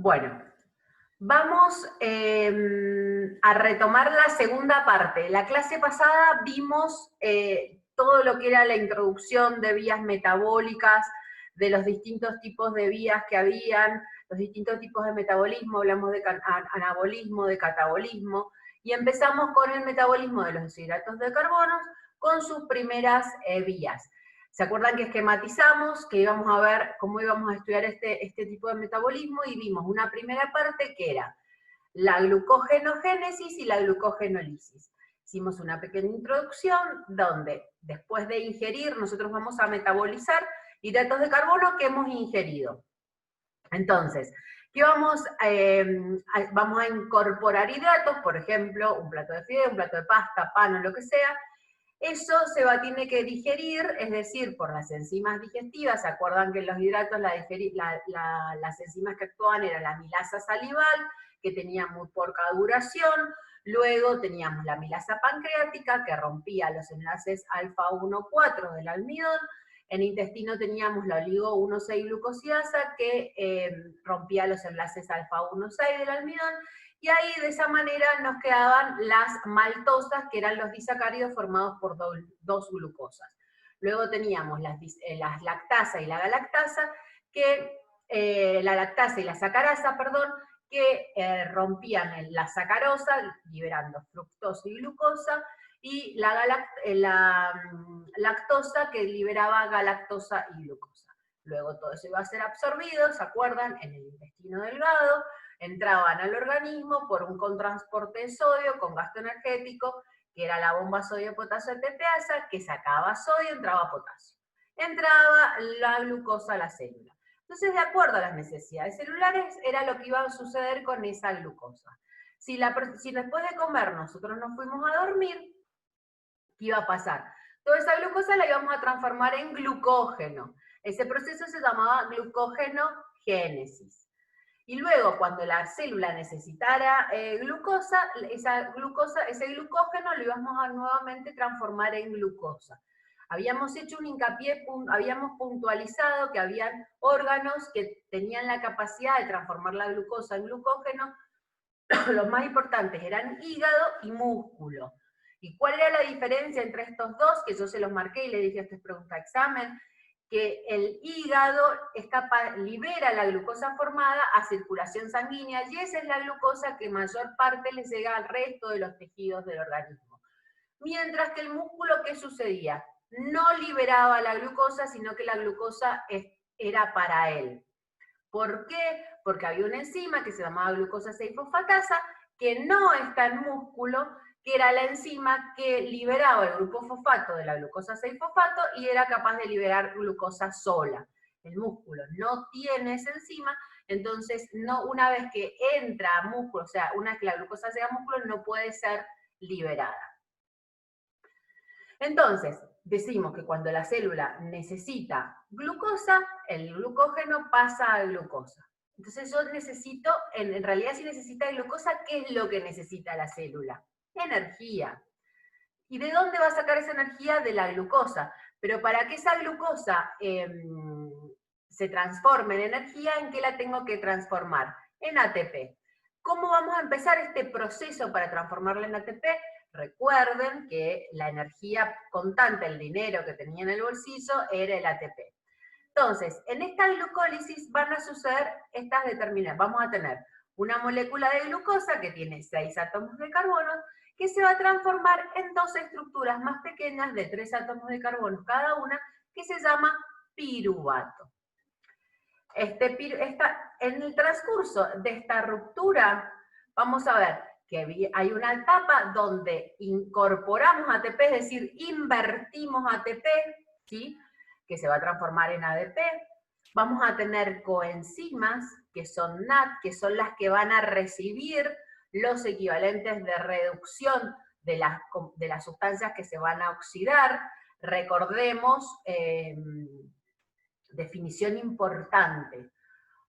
Bueno, vamos a retomar la segunda parte. La clase pasada vimos todo lo que era la introducción de vías metabólicas, de los distintos tipos de vías que habían, los distintos tipos de metabolismo, hablamos de anabolismo, de catabolismo, y empezamos con el metabolismo de los hidratos de carbono con sus primeras vías. ¿Se acuerdan que esquematizamos, que íbamos a ver cómo íbamos a estudiar este tipo de metabolismo? Y vimos una primera parte que era la glucogenogénesis y la glucogenólisis. Hicimos una pequeña introducción donde después de ingerir nosotros vamos a metabolizar hidratos de carbono que hemos ingerido. Entonces, ¿qué vamos a incorporar hidratos? Por ejemplo, un plato de fideo, un plato de pasta, pan o lo que sea. Eso tiene que digerir, es decir, por las enzimas digestivas. ¿Se acuerdan que en los hidratos las enzimas que actuaban eran la amilasa salival, que tenía muy poca duración? Luego teníamos la amilasa pancreática, que rompía los enlaces alfa 1,4 del almidón. En intestino teníamos la oligo 1,6-glucosidasa, que rompía los enlaces alfa 1,6 del almidón. Y ahí de esa manera nos quedaban las maltosas, que eran los disacáridos formados por dos glucosas. Luego teníamos las lactasa y la galactasa, la lactasa y la sacarasa, perdón, que rompían la sacarosa, liberando fructosa y glucosa, y la lactosa, que liberaba galactosa y glucosa. Luego todo eso iba a ser absorbido, ¿se acuerdan? En el intestino delgado, entraban al organismo por un contransporte de sodio con gasto energético, que era la bomba sodio-potasio ATPasa, que sacaba sodio, entraba potasio. Entraba la glucosa a la célula. Entonces, de acuerdo a las necesidades celulares, era lo que iba a suceder con esa glucosa. Si después de comer nosotros nos fuimos a dormir, ¿qué iba a pasar? Toda esa glucosa la íbamos a transformar en glucógeno. Ese proceso se llamaba glucogenogénesis. Y luego, cuando la célula necesitara ese glucógeno lo íbamos a nuevamente transformar en glucosa. Habíamos hecho un hincapié, habíamos puntualizado que habían órganos que tenían la capacidad de transformar la glucosa en glucógeno. Los más importantes eran hígado y músculo. ¿Y cuál era la diferencia entre estos dos? Que yo se los marqué y le dije, esta es pregunta de examen, que el hígado libera la glucosa formada a circulación sanguínea, y esa es la glucosa que mayor parte les llega al resto de los tejidos del organismo. Mientras que el músculo, ¿qué sucedía? No liberaba la glucosa, sino que la glucosa era para él. ¿Por qué? Porque había una enzima que se llamaba glucosa 6-fosfatasa, que no está en músculo, que era la enzima que liberaba el grupo fosfato de la glucosa 6-fosfato y era capaz de liberar glucosa sola. El músculo no tiene esa enzima, entonces una vez que entra a músculo, o sea, una vez que la glucosa llega a músculo, no puede ser liberada. Entonces, decimos que cuando la célula necesita glucosa, el glucógeno pasa a glucosa. Entonces yo necesito, en realidad si necesita glucosa, ¿qué es lo que necesita la célula? Energía. ¿Y de dónde va a sacar esa energía? De la glucosa. Pero para que esa glucosa se transforme en energía, ¿en qué la tengo que transformar? En ATP. ¿Cómo vamos a empezar este proceso para transformarla en ATP? Recuerden que la energía contante, el dinero que tenía en el bolsillo, era el ATP. Entonces, en esta glucólisis van a suceder estas determinadas. Vamos a tener una molécula de glucosa que tiene 6 átomos de carbono, que se va a transformar en 2 estructuras más pequeñas de 3 átomos de carbono cada una, que se llama piruvato. En el transcurso de esta ruptura, vamos a ver que hay una etapa donde incorporamos ATP, es decir, invertimos ATP, ¿sí?, que se va a transformar en ADP. Vamos a tener coenzimas, que son NAT, que son las que van a recibir los equivalentes de reducción de las sustancias que se van a oxidar. Recordemos, definición importante.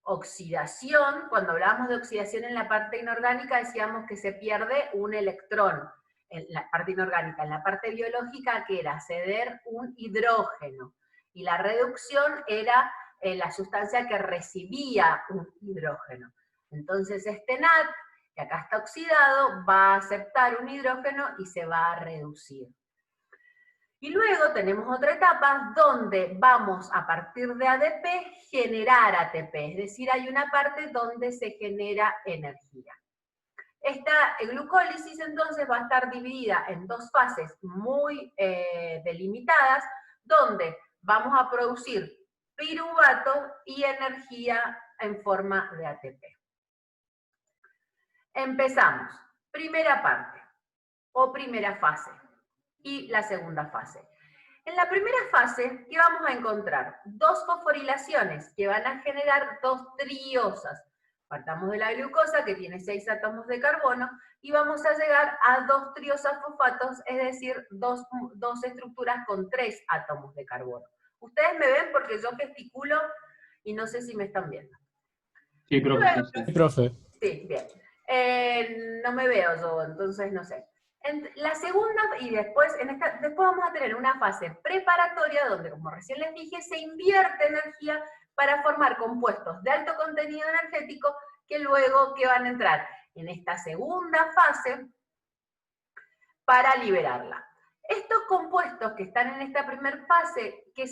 Oxidación, cuando hablábamos de oxidación en la parte inorgánica, decíamos que se pierde un electrón en la parte inorgánica. En la parte biológica, que era ceder un hidrógeno. Y la reducción era la sustancia que recibía un hidrógeno. Entonces este NAD, que acá está oxidado, va a aceptar un hidrógeno y se va a reducir. Y luego tenemos otra etapa donde vamos a partir de ADP generar ATP, es decir, hay una parte donde se genera energía. Esta glucólisis entonces va a estar dividida en dos fases muy delimitadas, donde vamos a producir piruvato y energía en forma de ATP. Empezamos. Primera parte, o primera fase, y la segunda fase. En la primera fase, ¿qué vamos a encontrar? Dos fosforilaciones que van a generar dos triosas. Partamos de la glucosa, que tiene 6 átomos de carbono, y vamos a llegar a 2 triosas fosfatos, es decir, dos estructuras con 3 átomos de carbono. Ustedes me ven porque yo gesticulo y no sé si me están viendo. Sí, profe. Luego, Sí, profe. Sí, bien. No me veo yo, entonces no sé. La segunda, y después vamos a tener una fase preparatoria donde, como recién les dije, se invierte energía para formar compuestos de alto contenido energético que luego van a entrar en esta segunda fase para liberarla. Estos compuestos que están en esta primera fase, que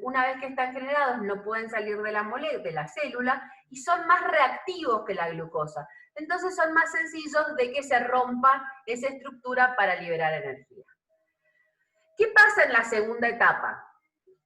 una vez que están generados no pueden salir de la célula y son más reactivos que la glucosa. Entonces son más sencillos de que se rompa esa estructura para liberar energía. ¿Qué pasa en la segunda etapa?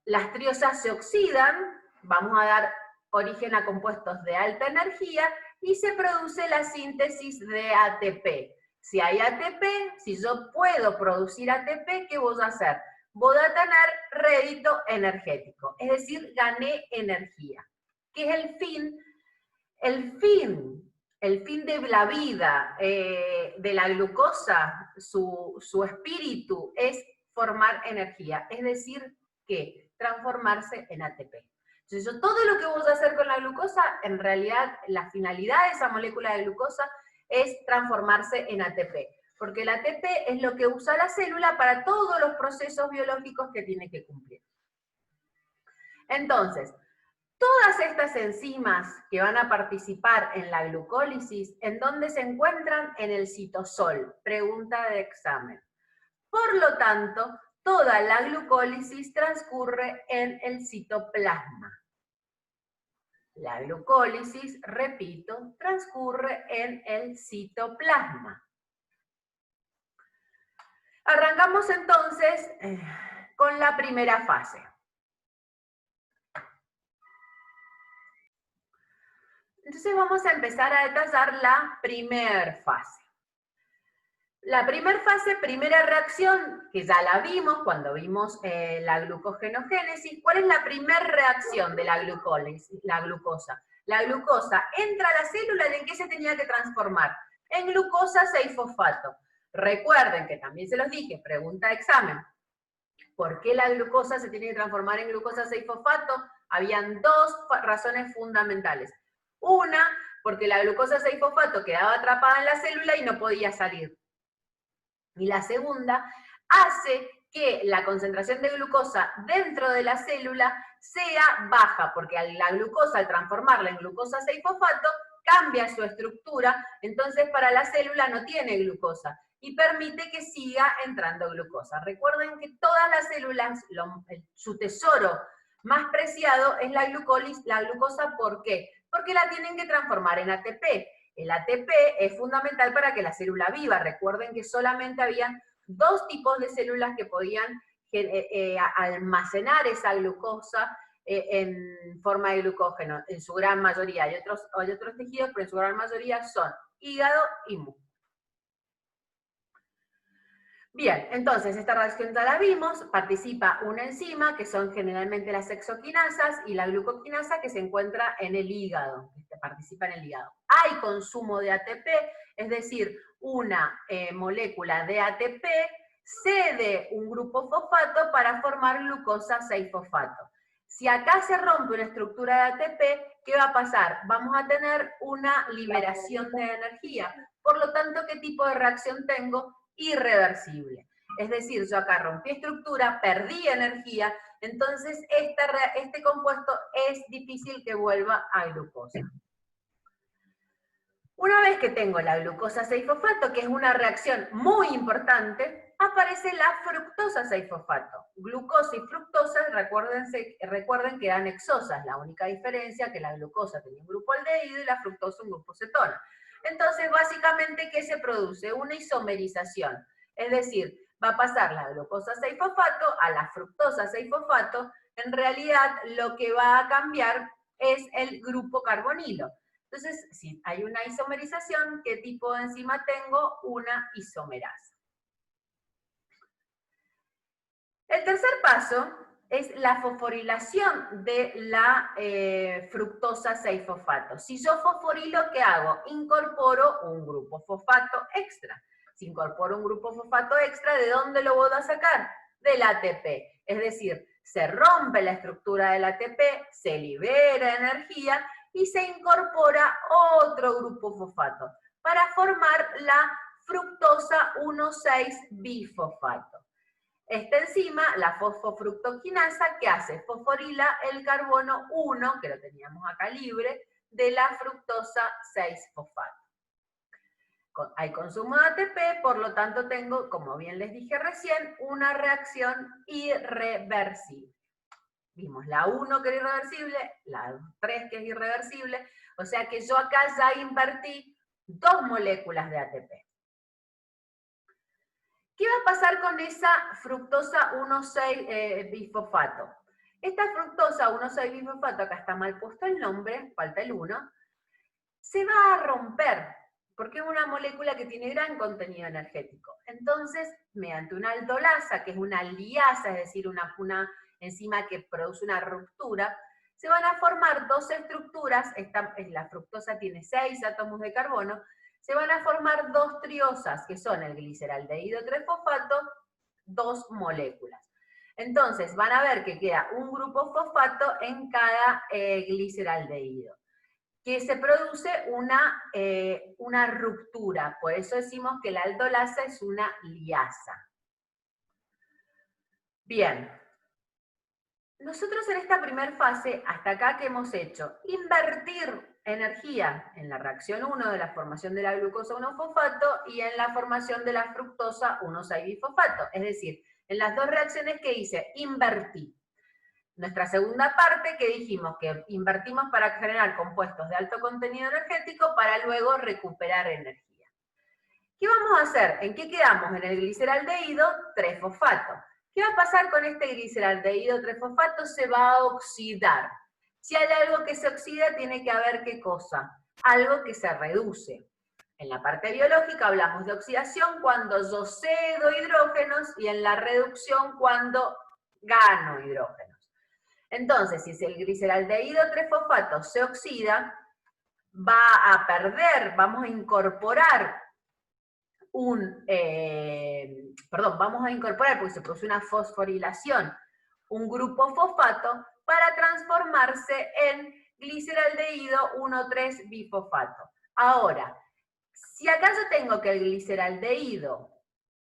Las triosas se oxidan, vamos a dar origen a compuestos de alta energía y se produce la síntesis de ATP. Si hay ATP, si yo puedo producir ATP, ¿qué voy a hacer? Voy a tener rédito energético, es decir, gané energía. ¿Qué es el fin? El fin de la vida de la glucosa, su espíritu es formar energía, es decir, que transformarse en ATP. Entonces, todo lo que voy a hacer con la glucosa, en realidad, la finalidad de esa molécula de glucosa es transformarse en ATP, porque el ATP es lo que usa la célula para todos los procesos biológicos que tiene que cumplir. Entonces, todas estas enzimas que van a participar en la glucólisis, ¿en dónde se encuentran? En el citosol. Pregunta de examen. Por lo tanto, toda la glucólisis transcurre en el citoplasma. La glucólisis, repito, transcurre en el citoplasma. Arrancamos entonces con la primera fase. Entonces vamos a empezar a detallar la primera fase. La primera fase, primera reacción, que ya la vimos cuando vimos la glucogenogénesis. ¿Cuál es la primera reacción de la glucosa? La glucosa entra a la célula y ¿en qué se tenía que transformar? En glucosa 6-fosfato. Recuerden que también se los dije, pregunta de examen. ¿Por qué la glucosa se tiene que transformar en glucosa 6-fosfato? Habían dos razones fundamentales. Una, porque la glucosa 6-fosfato quedaba atrapada en la célula y no podía salir. Y la segunda, hace que la concentración de glucosa dentro de la célula sea baja, porque la glucosa, al transformarla en glucosa 6-fosfato, cambia su estructura, entonces para la célula no tiene glucosa, y permite que siga entrando glucosa. Recuerden que todas las células, su tesoro más preciado es la glucosa, ¿por qué? Porque la tienen que transformar en ATP. El ATP es fundamental para que la célula viva. Recuerden que solamente habían dos tipos de células que podían almacenar esa glucosa en forma de glucógeno, en su gran mayoría. Hay otros tejidos, pero en su gran mayoría son hígado y músculo. Bien, entonces esta reacción ya la vimos, participa una enzima, que son generalmente las hexoquinasas, y la glucoquinasa, que se encuentra en el hígado, que participa en el hígado. Hay consumo de ATP, es decir, una molécula de ATP cede un grupo fosfato para formar glucosa 6-fosfato. Si acá se rompe una estructura de ATP, ¿qué va a pasar? Vamos a tener una liberación de energía. Por lo tanto, ¿qué tipo de reacción tengo? Irreversible. Es decir, yo acá rompí estructura, perdí energía, entonces este compuesto es difícil que vuelva a glucosa. Una vez que tengo la glucosa 6-fosfato, que es una reacción muy importante, aparece la fructosa 6-fosfato. Glucosa y fructosa, recuerden que eran exosas, la única diferencia es que la glucosa tenía un grupo aldehído y la fructosa un grupo cetona. Entonces, básicamente, ¿qué se produce? Una isomerización, es decir, va a pasar la glucosa 6-fosfato a la fructosa 6-fosfato. En realidad, lo que va a cambiar es el grupo carbonilo. Entonces, si hay una isomerización, ¿qué tipo de enzima tengo? Una isomerasa. El tercer paso es la fosforilación de la fructosa 6-fosfato. Si yo fosforilo, ¿qué hago? Incorporo un grupo fosfato extra. Si incorporo un grupo fosfato extra, ¿de dónde lo voy a sacar? Del ATP. Es decir, se rompe la estructura del ATP, se libera energía y se incorpora otro grupo fosfato para formar la fructosa 1,6-bifosfato. Esta enzima, la fosfofructoquinasa, ¿qué hace? Fosforila el carbono 1, que lo teníamos acá libre, de la fructosa 6-fosfato. Hay consumo de ATP, por lo tanto tengo, como bien les dije recién, una reacción irreversible. Vimos la 1 que era irreversible, la 3 que es irreversible, o sea que yo acá ya invertí 2 moléculas de ATP. ¿Qué va a pasar con esa fructosa 1,6-bifosfato? Esta fructosa 1,6-bifosfato, acá está mal puesto el nombre, falta el 1, se va a romper, porque es una molécula que tiene gran contenido energético. Entonces, mediante una aldolasa, que es una liasa, es decir, una enzima que produce una ruptura, se van a formar dos estructuras, la fructosa tiene 6 átomos de carbono, se van a formar dos triosas, que son el gliceraldehído 3-fosfato, 2 moléculas. Entonces, van a ver que queda un grupo fosfato en cada gliceraldehído, que se produce una ruptura. Por eso decimos que la aldolasa es una liasa. Bien. Nosotros en esta primera fase, hasta acá que hemos hecho, invertir energía en la reacción 1 de la formación de la glucosa 1-fosfato y en la formación de la fructosa 1,6-bifosfato. Es decir, en las dos reacciones que hice, invertí. Nuestra segunda parte que dijimos que invertimos para generar compuestos de alto contenido energético para luego recuperar energía. ¿Qué vamos a hacer? ¿En qué quedamos? En el gliceraldehído 3-fosfato. ¿Qué va a pasar con este gliceraldehído 3-fosfato? Se va a oxidar. Si hay algo que se oxida, tiene que haber ¿qué cosa? Algo que se reduce. En la parte biológica hablamos de oxidación cuando yo cedo hidrógenos y en la reducción cuando gano hidrógenos. Entonces, si el gliceraldehído 3-fosfato se oxida, va a perder, vamos a incorporar porque se produce una fosforilación, un grupo fosfato para transformarse en gliceraldehído 1,3-bifosfato. Ahora, si acá yo tengo que el gliceraldehído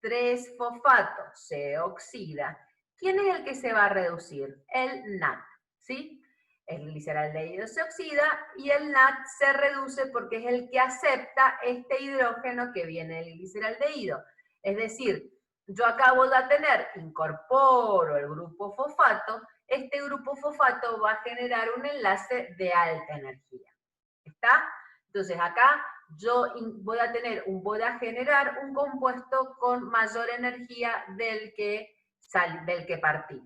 3-fosfato se oxida, ¿quién es el que se va a reducir? El NAT, ¿sí? El gliceraldehído se oxida y el NAT se reduce porque es el que acepta este hidrógeno que viene del gliceraldehído. Es decir, yo acabo de tener, incorporo el grupo fosfato, este grupo fosfato va a generar un enlace de alta energía. ¿Está? Entonces acá yo voy a generar un compuesto con mayor energía del que partí.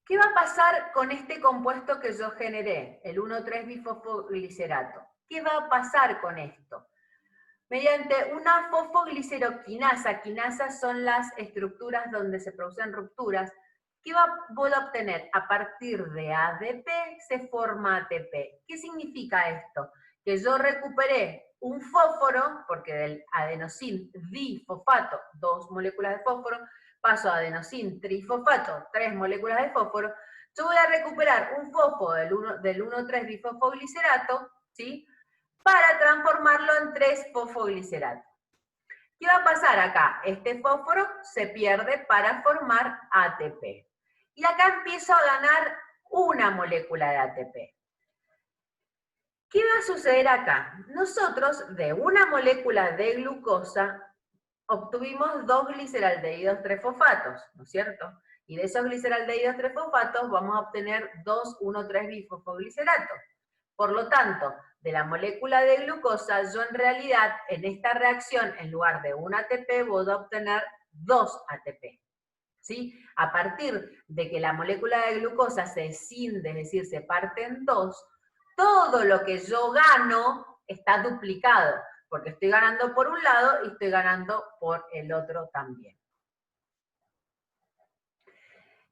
¿Qué va a pasar con este compuesto que yo generé, el 1,3-bifosfoglicerato? ¿Qué va a pasar con esto? Mediante una fosfogliceroquinasa, quinasas son las estructuras donde se producen rupturas, ¿qué voy a obtener? A partir de ADP se forma ATP. ¿Qué significa esto? Que yo recuperé un fósforo, porque del adenosín difosfato, 2 moléculas de fósforo, paso a adenosín trifosfato, 3 moléculas de fósforo, yo voy a recuperar un fósforo del 1,3-bifosfoglicerato, ¿sí? Para transformarlo en 3-fosfoglicerato. ¿Qué va a pasar acá? Este fósforo se pierde para formar ATP. Y acá empiezo a ganar una molécula de ATP. ¿Qué va a suceder acá? Nosotros de una molécula de glucosa obtuvimos 2 gliceraldehídos 3-fosfatos, ¿no es cierto? Y de esos gliceraldehídos 3-fosfatos vamos a obtener 2,1,3-bifosfogliceratos. Por lo tanto, de la molécula de glucosa, yo en realidad en esta reacción, en lugar de un ATP, voy a obtener 2 ATP. ¿Sí? A partir de que la molécula de glucosa se escinde, es decir, se parte en 2, todo lo que yo gano está duplicado, porque estoy ganando por un lado y estoy ganando por el otro también.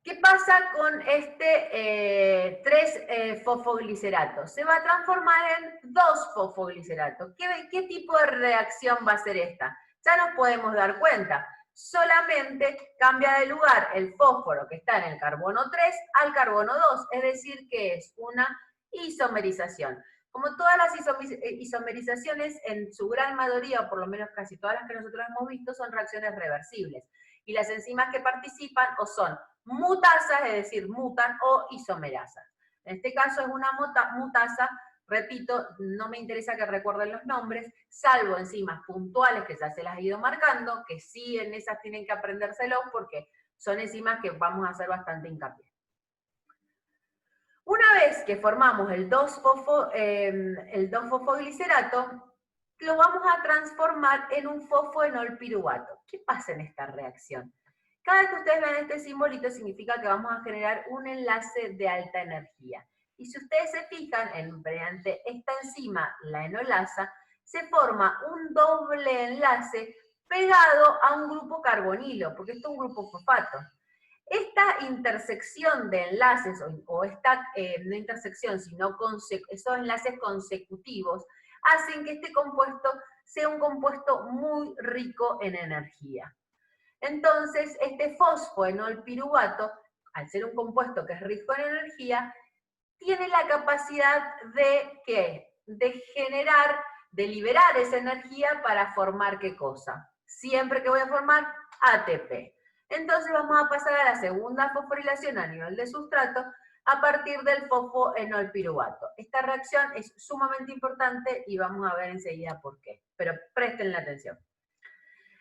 ¿Qué pasa con este 3-fosfoglicerato? Se va a transformar en 2-fosfoglicerato. ¿Qué tipo de reacción va a ser esta? Ya nos podemos dar cuenta. Solamente cambia de lugar el fósforo que está en el carbono 3 al carbono 2, es decir, que es una isomerización. Como todas las isomerizaciones, en su gran mayoría, o por lo menos casi todas las que nosotros hemos visto, son reacciones reversibles. Y las enzimas que participan o son mutasas, es decir, mutan, o isomerasas. En este caso es una mutasa, repito, no me interesa que recuerden los nombres, salvo enzimas puntuales que ya se las he ido marcando, que sí en esas tienen que aprendérselos porque son enzimas que vamos a hacer bastante hincapié. Una vez que formamos el 2-fosfoglicerato, lo vamos a transformar en un fosfoenolpiruvato. ¿Qué pasa en esta reacción? Cada vez que ustedes vean este simbolito significa que vamos a generar un enlace de alta energía. Y si ustedes se fijan, mediante esta enzima, la enolasa, se forma un doble enlace pegado a un grupo carbonilo, porque esto es un grupo fosfato. Esta intersección de enlaces, no intersección, sino esos enlaces consecutivos, hacen que este compuesto sea un compuesto muy rico en energía. Entonces, este fosfoenolpiruvato, al ser un compuesto que es rico en energía, tiene la capacidad de generar, de liberar esa energía para formar ¿qué cosa? Siempre que voy a formar ATP. Entonces vamos a pasar a la segunda fosforilación a nivel de sustrato a partir del fosfoenolpiruvato. Esta reacción es sumamente importante y vamos a ver enseguida por qué, pero presten atención.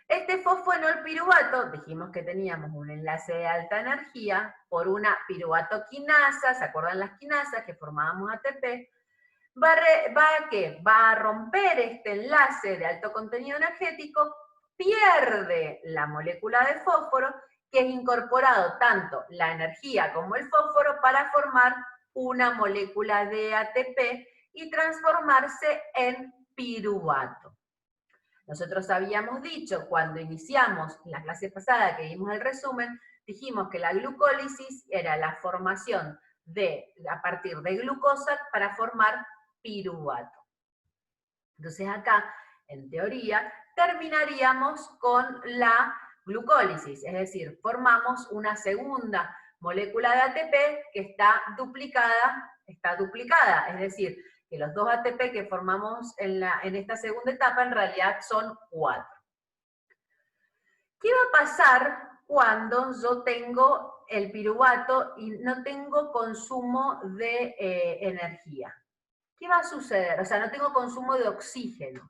Este fosfoenolpiruvato, dijimos que teníamos un enlace de alta energía por una piruvatoquinasa, ¿se acuerdan las quinasas que formábamos ATP? Va a romper este enlace de alto contenido energético, pierde la molécula de fósforo, que es incorporado tanto la energía como el fósforo para formar una molécula de ATP y transformarse en piruvato. Nosotros habíamos dicho, cuando iniciamos la clase pasada, que vimos el resumen, dijimos que la glucólisis era la formación a partir de glucosa para formar piruvato. Entonces acá, en teoría, terminaríamos con la glucólisis, es decir, formamos una segunda molécula de ATP que está duplicada, es decir, que los 2 ATP que formamos en esta segunda etapa en realidad son 4. ¿Qué va a pasar cuando yo tengo el piruvato y no tengo consumo de energía? ¿Qué va a suceder? O sea, no tengo consumo de oxígeno.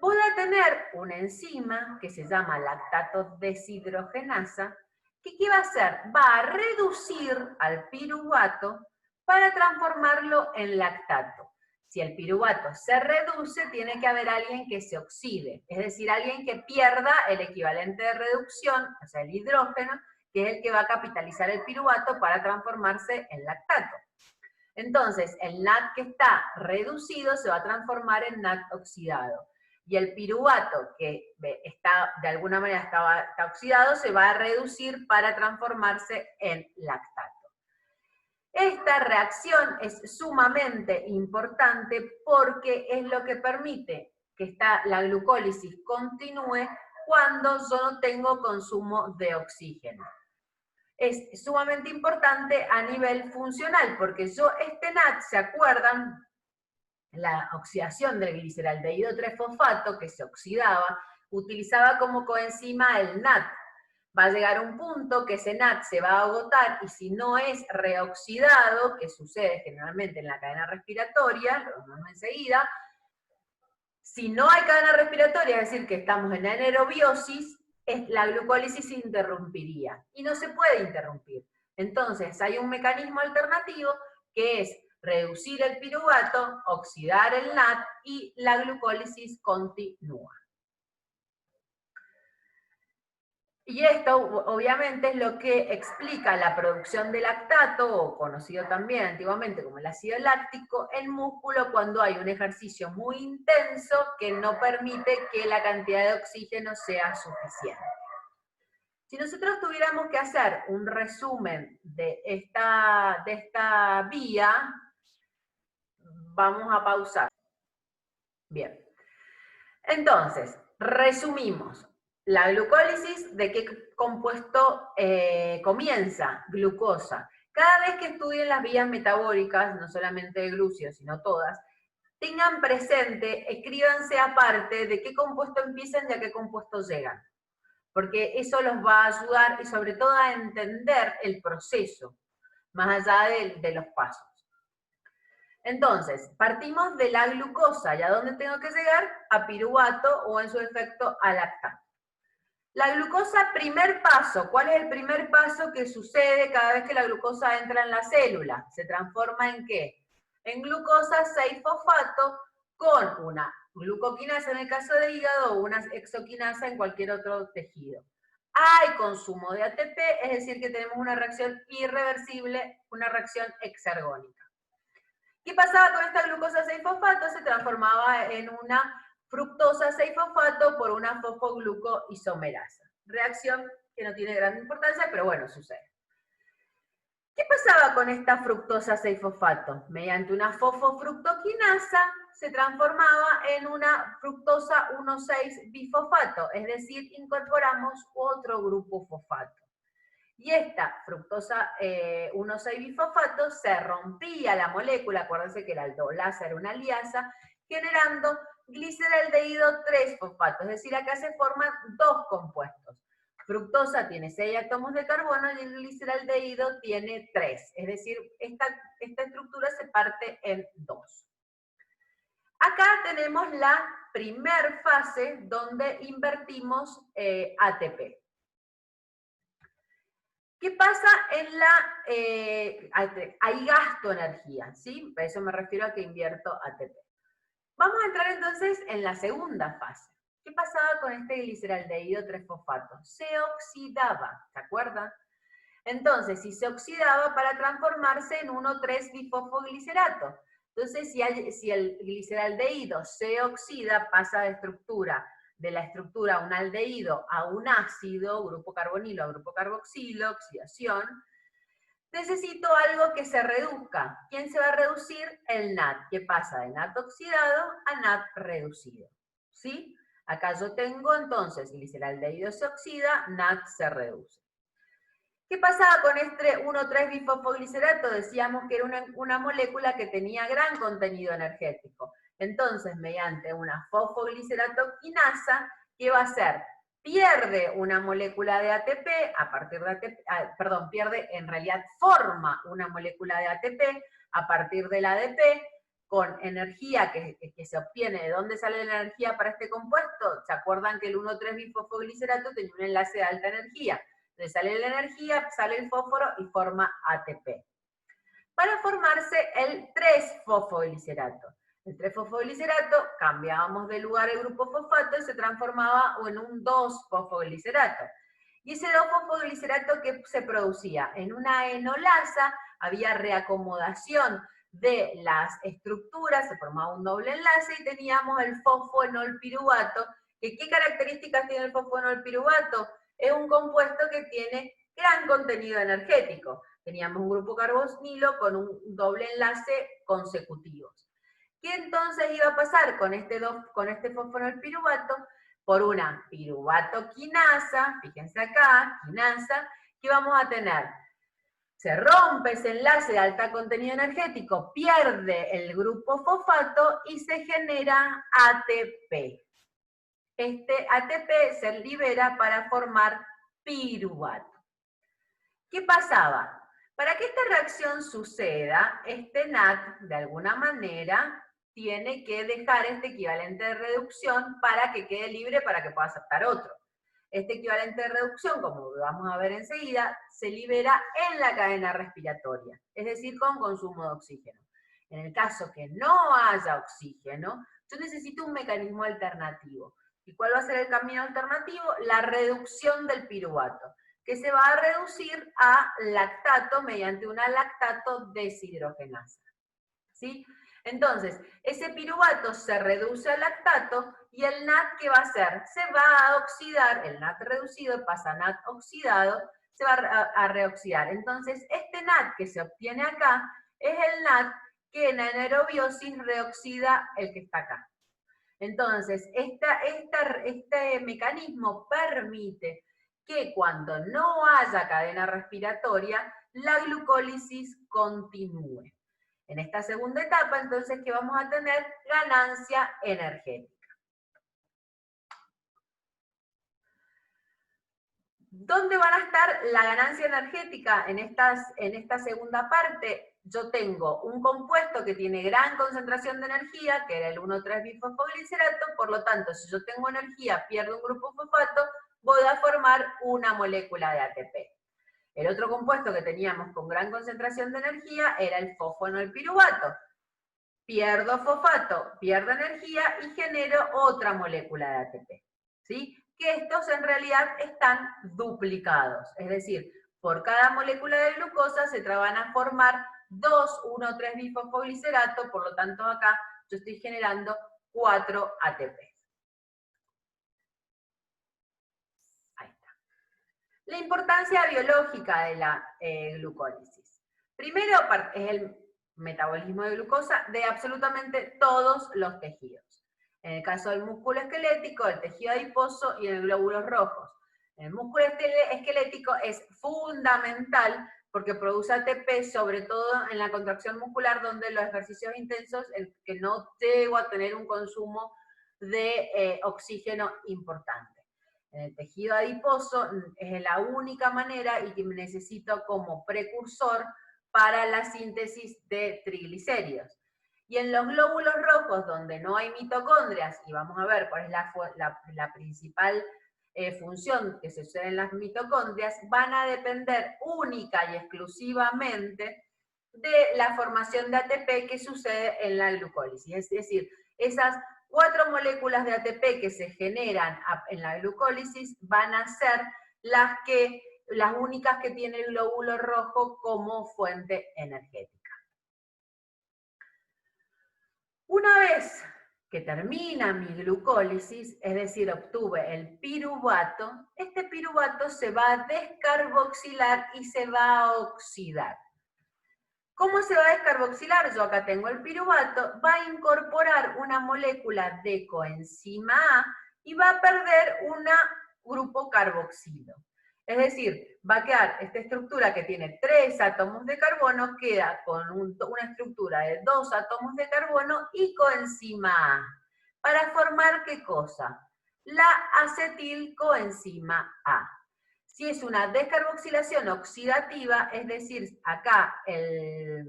Voy a tener una enzima que se llama lactato deshidrogenasa, que ¿qué va a hacer? Va a reducir al piruvato para transformarlo en lactato. Si el piruvato se reduce, tiene que haber alguien que se oxide, es decir, alguien que pierda el equivalente de reducción, o sea, el hidrógeno, que es el que va a capitalizar el piruvato para transformarse en lactato. Entonces, el NAD que está reducido se va a transformar en NAD oxidado. Y el piruvato, que de alguna manera está oxidado, se va a reducir para transformarse en lactato. Esta reacción es sumamente importante porque es lo que permite que la glucólisis continúe cuando yo no tengo consumo de oxígeno. Es sumamente importante a nivel funcional, porque este NAD, ¿se acuerdan? La oxidación del gliceraldehído 3-fosfato, que se oxidaba, utilizaba como coenzima el NAD. Va a llegar un punto que ese NAD se va a agotar y si no es reoxidado, que sucede generalmente en la cadena respiratoria, lo vemos enseguida, si no hay cadena respiratoria, es decir, que estamos en anaerobiosis, la glucólisis se interrumpiría y no se puede interrumpir. Entonces hay un mecanismo alternativo que es reducir el piruvato, oxidar el NAD y la glucólisis continúa. Y esto obviamente es lo que explica la producción de lactato, o conocido también antiguamente como el ácido láctico, en músculo cuando hay un ejercicio muy intenso que no permite que la cantidad de oxígeno sea suficiente. Si nosotros tuviéramos que hacer un resumen de esta vía, vamos a pausar. Bien. Entonces, resumimos. La glucólisis, ¿de qué compuesto comienza? Glucosa. Cada vez que estudien las vías metabólicas, no solamente de glúcidos, sino todas, tengan presente, escríbanse aparte de qué compuesto empiezan y a qué compuesto llegan. Porque eso los va a ayudar y sobre todo a entender el proceso, más allá de los pasos. Entonces, partimos de la glucosa. ¿Y a dónde tengo que llegar? A piruvato o en su efecto a lactato. La glucosa, primer paso. ¿Cuál es el primer paso que sucede cada vez que la glucosa entra en la célula? ¿Se transforma en qué? En glucosa 6-fosfato con una glucoquinasa en el caso de hígado o una exoquinasa en cualquier otro tejido. Hay consumo de ATP, es decir que tenemos una reacción irreversible, una reacción exergónica. ¿Qué pasaba con esta glucosa 6-fosfato? Se transformaba en una fructosa 6-fosfato por una fosfoglucoisomerasa. Reacción que no tiene gran importancia, pero bueno, sucede. ¿Qué pasaba con esta fructosa 6-fosfato? Mediante una fosfofructoquinasa se transformaba en una fructosa 1,6-bifosfato, es decir, incorporamos otro grupo fosfato. Y esta fructosa 1,6-bifosfato se rompía la molécula, acuérdense que la aldolasa era una liasa, generando gliceraldehído 3-fosfato, es decir, acá se forman dos compuestos. Fructosa tiene 6 átomos de carbono y el gliceraldehído tiene 3, es decir, esta estructura se parte en dos. Acá tenemos la primer fase donde invertimos ATP. ¿Qué pasa en la... hay gasto de energía, ¿sí? A eso me refiero a que invierto ATP. Vamos a entrar entonces en la segunda fase. ¿Qué pasaba con este gliceraldehído 3-fosfato? Se oxidaba, ¿se acuerdan? Entonces, si se oxidaba para transformarse en 1,3-bifosfoglicerato. Entonces, si el gliceraldehído se oxida, pasa de la estructura un aldehído a un ácido, grupo carbonilo a grupo carboxilo, oxidación, necesito algo que se reduzca. ¿Quién se va a reducir? El NAD, que pasa de NAD oxidado a NAD reducido. ¿Sí? Acá yo tengo entonces gliceraldehído se oxida, NAD se reduce. ¿Qué pasaba con este 1,3-bifosfoglicerato? Decíamos que era una molécula que tenía gran contenido energético. Entonces, mediante una fosfogliceratoquinasa, ¿qué va a hacer? Pierde una molécula de ATP, a partir de ATP, en realidad forma una molécula de ATP a partir del ADP, con energía que se obtiene. ¿De dónde sale la energía para este compuesto? ¿Se acuerdan que el 1,3-bifosfoglicerato tenía un enlace de alta energía? Entonces sale la energía, sale el fósforo y forma ATP. Para formarse el 3-fosfoglicerato. El 3-fosfoglicerato, cambiábamos de lugar el grupo fosfato y se transformaba en un 2-fosfoglicerato. Y ese 2-fosfoglicerato que se producía en una enolasa, había reacomodación de las estructuras, se formaba un doble enlace y teníamos el fosfoenolpiruvato. ¿Qué características tiene el fosfoenolpiruvato? Es un compuesto que tiene gran contenido energético. Teníamos un grupo carboxilo con un doble enlace consecutivos. ¿Qué entonces iba a pasar con este fosfoenolpiruvato? Por una piruvatoquinasa, fíjense acá, quinasa, ¿qué vamos a tener? Se rompe ese enlace de alto contenido energético, pierde el grupo fosfato y se genera ATP. Este ATP se libera para formar piruvato. ¿Qué pasaba? Para que esta reacción suceda, este NAT, de alguna manera, tiene que dejar este equivalente de reducción para que quede libre para que pueda aceptar otro. Este equivalente de reducción, como vamos a ver enseguida, se libera en la cadena respiratoria, es decir, con consumo de oxígeno. En el caso que no haya oxígeno, yo necesito un mecanismo alternativo. ¿Y cuál va a ser el camino alternativo? La reducción del piruvato, que se va a reducir a lactato mediante una lactato deshidrogenasa. ¿Sí? Entonces, ese piruvato se reduce a lactato y el NAT, ¿qué va a hacer? Se va a oxidar, el NAT reducido pasa a NAT oxidado, se va a reoxidar. Entonces, este NAT que se obtiene acá es el NAT que en anaerobiosis reoxida el que está acá. Entonces, este mecanismo permite que cuando no haya cadena respiratoria, la glucólisis continúe. En esta segunda etapa, entonces, ¿qué vamos a tener? Ganancia energética. ¿Dónde van a estar la ganancia energética en esta segunda parte? Yo tengo un compuesto que tiene gran concentración de energía, que era el 1,3-bifosfoglicerato, por lo tanto, si yo tengo energía, pierdo un grupo fosfato, voy a formar una molécula de ATP. El otro compuesto que teníamos con gran concentración de energía era el fosfonolpiruvato. Pierdo fosfato, pierdo energía y genero otra molécula de ATP. ¿Sí? Que estos en realidad están duplicados. Es decir, por cada molécula de glucosa se van a formar 2,1,3-bifosfoglicerato, por lo tanto acá yo estoy generando 4 ATP. Ahí está. La importancia biológica de la glucólisis. Primero es el metabolismo de glucosa de absolutamente todos los tejidos. En el caso del músculo esquelético, el tejido adiposo y en el glóbulos rojos. En el músculo esquelético es fundamental porque produce ATP, sobre todo en la contracción muscular, donde los ejercicios intensos, el que no llego a tener un consumo de oxígeno importante. En el tejido adiposo es la única manera y que necesito como precursor para la síntesis de triglicéridos. Y en los glóbulos rojos, donde no hay mitocondrias, y vamos a ver cuál es la principal función que se sucede en las mitocondrias, van a depender única y exclusivamente de la formación de ATP que sucede en la glucólisis. Es decir, esas 4 moléculas de ATP que se generan en la glucólisis van a ser las únicas que tiene el glóbulo rojo como fuente energética. Una vez que termina mi glucólisis, es decir, obtuve el piruvato, este piruvato se va a descarboxilar y se va a oxidar. ¿Cómo se va a descarboxilar? Yo acá tengo el piruvato, va a incorporar una molécula de coenzima A y va a perder un grupo carboxilo. Es decir, va a quedar esta estructura que tiene 3 átomos de carbono, queda con una estructura de 2 átomos de carbono y coenzima A. ¿Para formar qué cosa? La acetilcoenzima A. Si es una descarboxilación oxidativa, es decir, acá el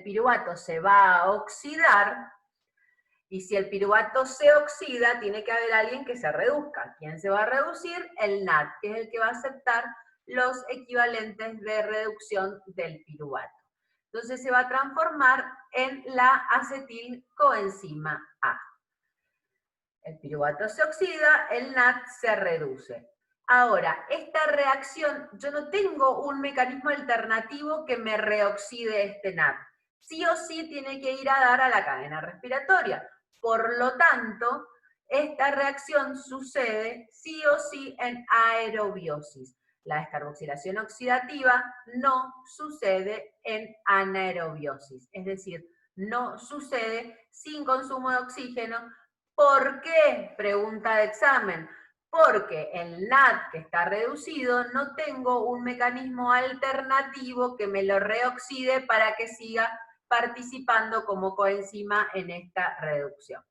piruvato se va a oxidar, y si el piruvato se oxida, tiene que haber alguien que se reduzca. ¿Quién se va a reducir? El NAT, que es el que va a aceptar los equivalentes de reducción del piruvato. Entonces se va a transformar en la acetilcoenzima A. El piruvato se oxida, el NAT se reduce. Ahora, esta reacción, yo no tengo un mecanismo alternativo que me reoxide este NAT. Sí o sí tiene que ir a dar a la cadena respiratoria. Por lo tanto, esta reacción sucede sí o sí en aerobiosis. La descarboxilación oxidativa no sucede en anaerobiosis, es decir, no sucede sin consumo de oxígeno. ¿Por qué? Pregunta de examen. Porque el NAT que está reducido no tengo un mecanismo alternativo que me lo reoxide para que siga participando como coenzima en esta reducción.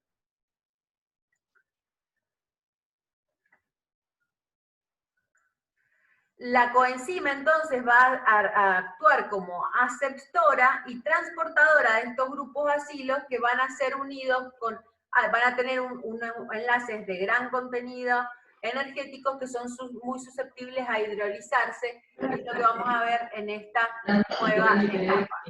La coenzima entonces va a actuar como aceptora y transportadora de estos grupos acilos que van a ser unidos con, van a tener enlaces de gran contenido energéticos que son muy susceptibles a hidrolizarse, que es lo que vamos a ver en esta nueva etapa.